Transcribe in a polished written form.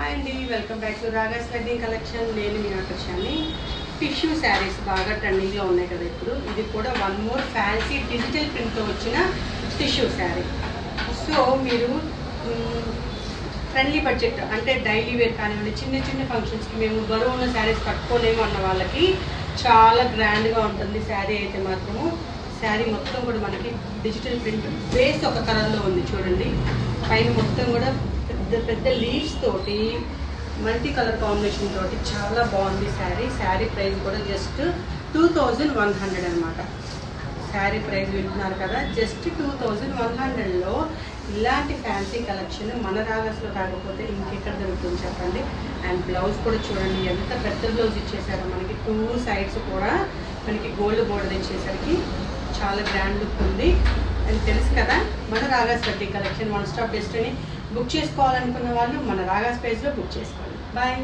Hi అండి, welcome back to ragas wedding collection. నేను మీ ఆకర్షాన్ని. Tissue saris బాగా ట్రెండింగ్లో ఉన్నాయి కదా ఇప్పుడు. ఇది కూడా వన్ మోర్ ఫ్యాన్సీ డిజిటల్ ప్రింట్తో వచ్చిన టిష్యూ శారీ. సో మీరు ఫ్రెండ్లీ బడ్జెట్ అంటే డైలీ వేర్ కానివ్వండి, చిన్న చిన్న ఫంక్షన్స్కి మేము బరువు ఉన్న శారీస్ కట్టుకోలేము అన్న వాళ్ళకి చాలా గ్రాండ్గా ఉంటుంది శారీ అయితే మాత్రము. శారీ మొత్తం కూడా మనకి డిజిటల్ ప్రింట్ బేస్ ఒక కలర్లో ఉంది చూడండి. పైన మొత్తం కూడా పెద్ద పెద్ద లీవ్స్ తోటి మల్టీ కలర్ కాంబినేషన్ తోటి చాలా బాగుంది శారీ. శారీ ప్రైస్ కూడా జస్ట్ 2100 అనమాట. శారీ ప్రైస్ వింటున్నారు కదా, జస్ట్ 2100లో ఇలాంటి ఫ్యాన్సీ కలెక్షన్ మన రాగాస్లో కాకపోతే ఇంకెక్కడ దొరుకుతుంది చెప్పండి. అండ్ బ్లౌజ్ కూడా చూడండి ఎంత పెద్ద బ్లౌజ్ ఇచ్చేసారో మనకి. 2 సైడ్స్ కూడా మనకి గోల్డ్ బోర్డర్ ఇచ్చేసరికి చాలా గ్రాండ్ లుక్ ఉంది. అని తెలుసు కదా, మన Raagas wedding collection one stop destiny. Book చేసుకోవాలనుకున్న వాళ్ళు మన రాగాస్ పేజ్లో బుక్ చేసుకోండి. బాయ్.